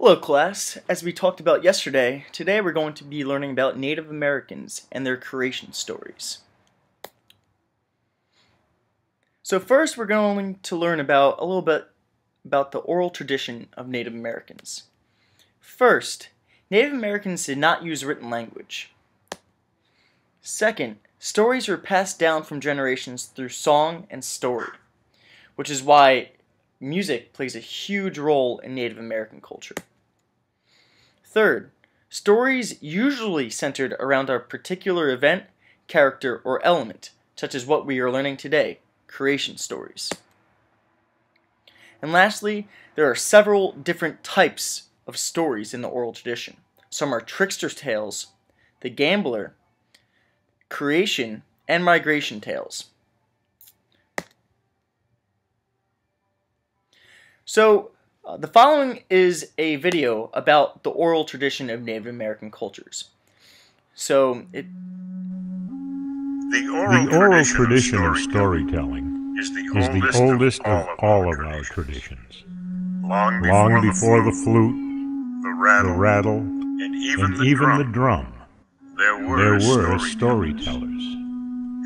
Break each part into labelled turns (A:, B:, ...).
A: Hello class, as we talked about yesterday, today we're going to be learning about Native Americans and their creation stories. So first we're going to learn about a little bit about the oral tradition of Native Americans. First, Native Americans did not use written language. Second, stories were passed down from generations through song and story, which is why music plays a huge role in Native American culture. Third, stories usually centered around a particular event, character, or element, such as what we are learning today, creation stories. And lastly, there are several different types of stories in the oral tradition. Some are trickster's tales, the gambler, creation, and migration tales. So, the following is a video about the oral tradition of Native American cultures.
B: The oral tradition of storytelling is the oldest of all of our traditions. Long before the flute, the rattle, and even the drum, there were storytellers.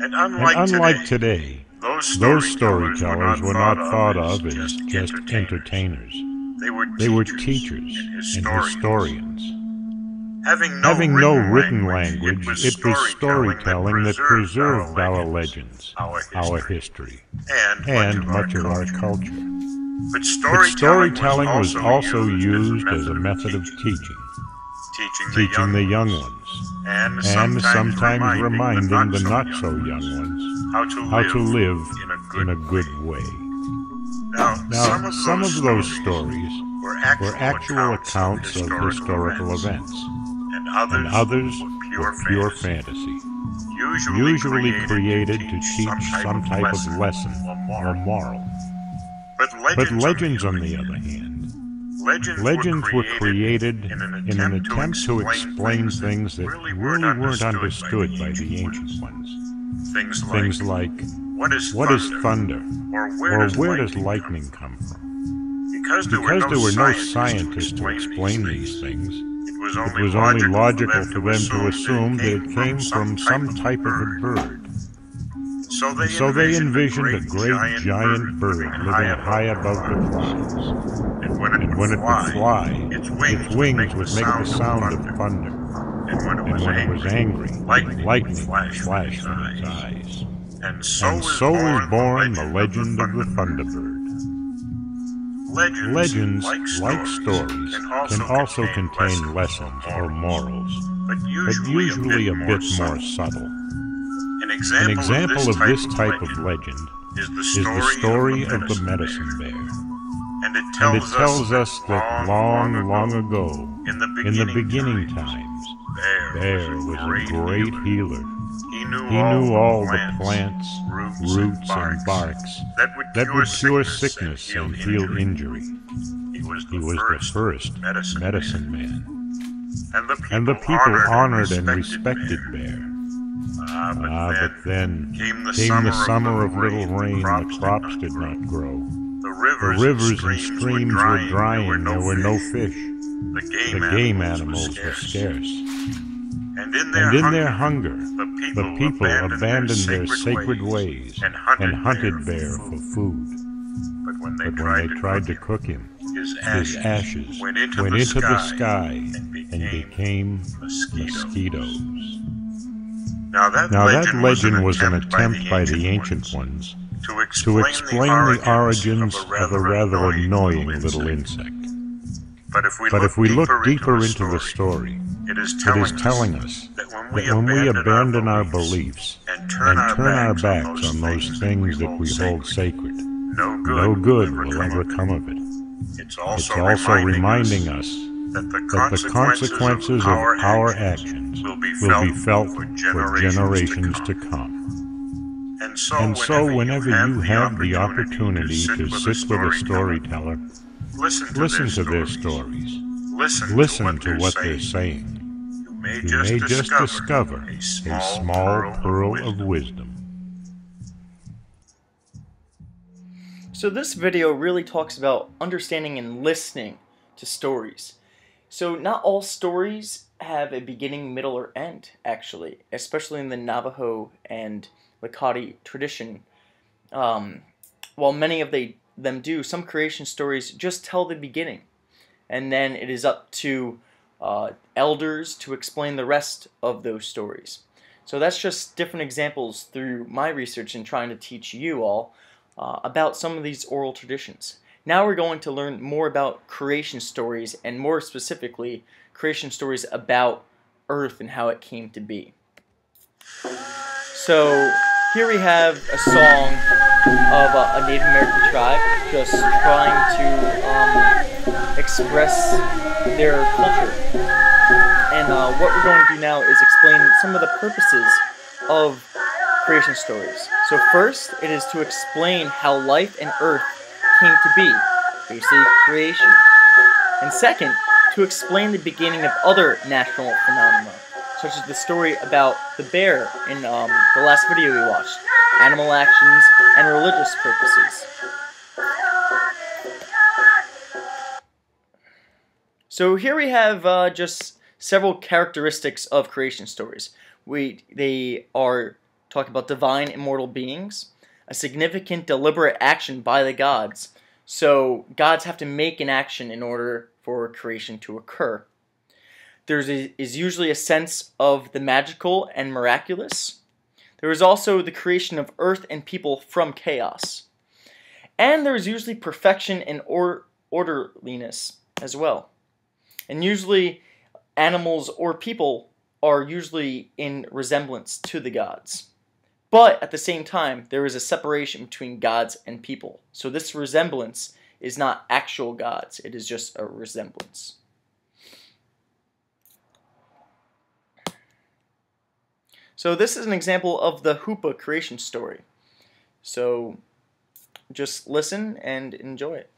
B: And unlike today, those storytellers were not thought of as just entertainers. They were teachers and historians. Having no written language, it was storytelling that preserved our legends, our history, and much of our culture. But storytelling was also used as a method of teaching the young ones, and sometimes reminding the not-so-young ones how to live in a good way. Now, some of those stories were actual accounts of historical events, and others were pure fantasy, usually created to teach some type of lesson or moral. But legends, on the other hand, legends were created in an attempt to explain things that really weren't understood by the ancient ones. Things like, what is thunder? Or where does lightning come from? Because there were no scientists to explain these things, it was only logical for them to assume that it came from some type of a bird. So they envisioned a great giant bird living high above the clouds. And when it would fly, its wings would make the sound of thunder. And when it was angry, lightning flashed from its eyes. And so was born the legend of the Thunderbird. Legends, like stories, can also contain lessons or morals, but usually a bit more subtle. An example of this type of legend is the story of the medicine bear. And it tells us that long ago, in the beginning times, Bear was a great healer. He knew all the plants, roots, and barks that would cure sickness and heal injury. He was the first medicine man. And the people honored and respected Bear. But then came the summer of little rain, the crops did not grow. The rivers and streams were drying, there were no fish. The game animals were scarce. And in their hunger, the people abandoned their sacred ways and hunted Bear for food. But when they tried to cook him, his ashes went into the sky and became mosquitoes. Now that legend was an attempt by the ancient ones to explain the origins of a rather annoying little insect. But if we look deeper into the story, it is telling us that when we abandon our beliefs and turn our backs on those things that we hold sacred, no good will ever come of it. It's also reminding us that the consequences of our actions will be felt for generations to come. And so whenever you have the opportunity to sit with a storyteller, listen to their stories. Listen to what they're saying. You may just discover a small pearl of wisdom.
A: So this video really talks about understanding and listening to stories. So not all stories have a beginning, middle, or end, actually, especially in the Navajo and Lakota tradition. Um, while many of them do, some creation stories just tell the beginning, and then it is up to elders to explain the rest of those stories. So that's just different examples through my research in trying to teach you all about some of these oral traditions. Now we're going to learn more about creation stories, and more specifically, creation stories about Earth and how it came to be. So here we have a song of a Native American tribe just trying to express their culture. And what we're going to do now is explain some of the purposes of creation stories. So first, it is to explain how life and Earth came to be, basically creation. And second, to explain the beginning of other natural phenomena, such as the story about the bear in the last video we watched, animal actions, and religious purposes. So here we have just several characteristics of creation stories. They are talking about divine immortal beings, a significant deliberate action by the gods. So gods have to make an action in order for creation to occur. There is usually a sense of the magical and miraculous. There is also the creation of earth and people from chaos. And there is usually perfection and orderliness as well. And usually animals or people are usually in resemblance to the gods. But at the same time, there is a separation between gods and people. So this resemblance is not actual gods, it is just a resemblance. So this is an example of the Hoopa creation story. So just listen and enjoy it.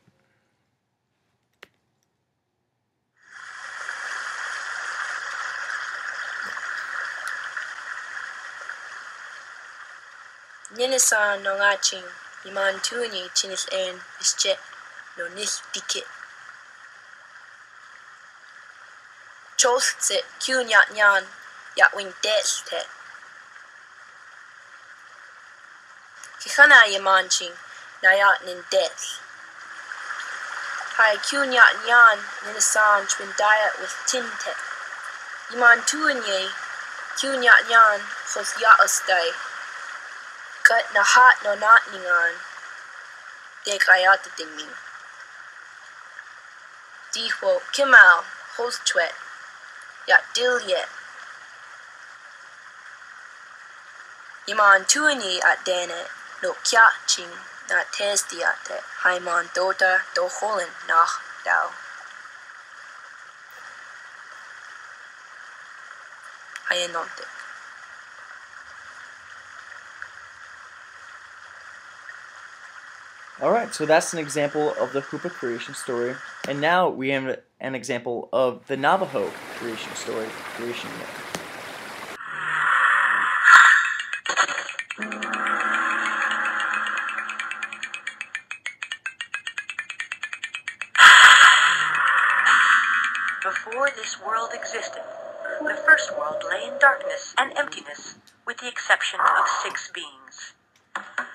C: Ninisan no ngaching, iman tuni chinis en ische no nis dikit. Chostse kyunyat nyan yatwing deste. Kikana yamanching nayat nin des. Hai kyunyat nyan ninisan twin diet with tinte. Iman tunye kyunyat nyan hos yaastay. Kat na hat no nat ningan, de kayat dingming. Diho kimal host twet, yat dil yet. Iman tuini at dene, no kya ching, na testi at te, haiman dota do holen nach dao. Hayanonte.
A: Alright, so that's an example of the Hoopa creation story. And now we have an example of the Navajo creation story, creation myth.
D: Before this world existed, the first world lay in darkness and emptiness, with the exception of 6 beings.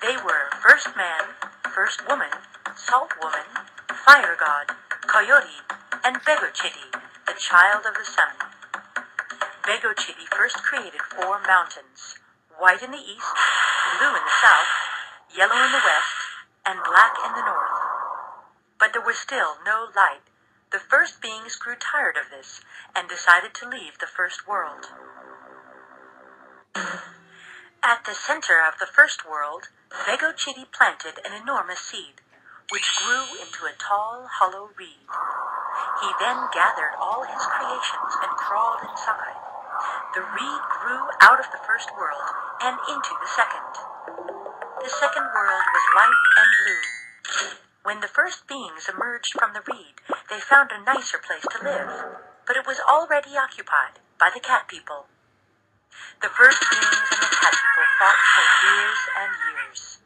D: They were first man, first woman, salt woman, fire god, coyote, and Begochiti, the child of the sun. Begochiti first created 4 mountains, white in the east, blue in the south, yellow in the west, and black in the north. But there was still no light. The first beings grew tired of this and decided to leave the first world. At the center of the first world, Begochiti planted an enormous seed, which grew into a tall, hollow reed. He then gathered all his creations and crawled inside. The reed grew out of the first world and into the second. The second world was light and blue. When the first beings emerged from the reed, they found a nicer place to live, but it was already occupied by the cat people. The first beings and the cat people fought for years and years.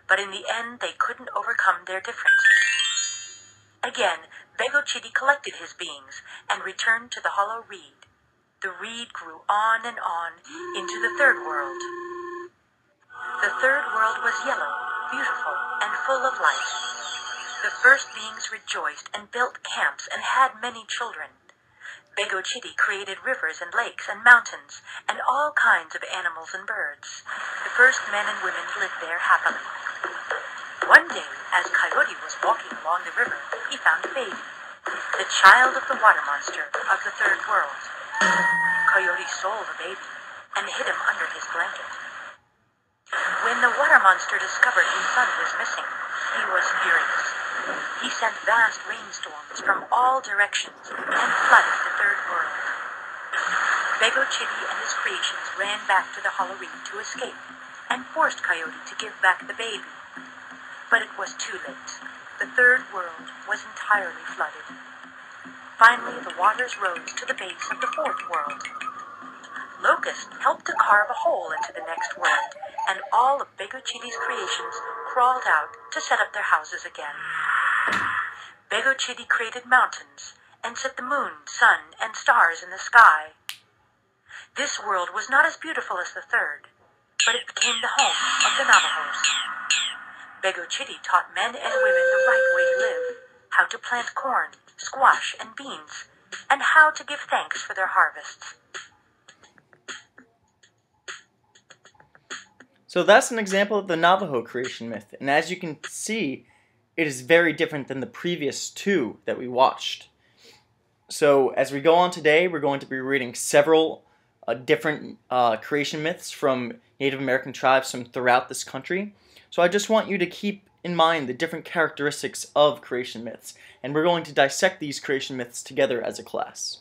D: But in the end, they couldn't overcome their differences. Again, Bego Chitty collected his beings and returned to the hollow reed. The reed grew on and on into the third world. The third world was yellow, beautiful, and full of life. The first beings rejoiced and built camps and had many children. Bego Chitty created rivers and lakes and mountains and all kinds of animals and birds. The first men and women lived there happily. One day, as Coyote was walking along the river, he found a baby, the child of the water monster of the third world. Coyote stole the baby and hid him under his blanket. When the water monster discovered his son was missing, he was furious. He sent vast rainstorms from all directions and flooded the third world. Bego Chitty and his creations ran back to the hollow reed to escape and forced Coyote to give back the baby. But it was too late. The third world was entirely flooded. Finally, the waters rose to the base of the fourth world. Locust helped to carve a hole into the next world, and all of Bego Chitty's creations crawled out to set up their houses again. Bego Chitty created mountains and set the moon, sun, and stars in the sky. This world was not as beautiful as the third, but it became the home of the Navajos. Bego Chitty taught men and women the right way to live, how to plant corn, squash, and beans, and how to give thanks for their harvests.
A: So that's an example of the Navajo creation myth, and as you can see, it is very different than the previous two that we watched. So as we go on today, we're going to be reading several different creation myths from Native American tribes from throughout this country. So I just want you to keep in mind the different characteristics of creation myths, and we're going to dissect these creation myths together as a class.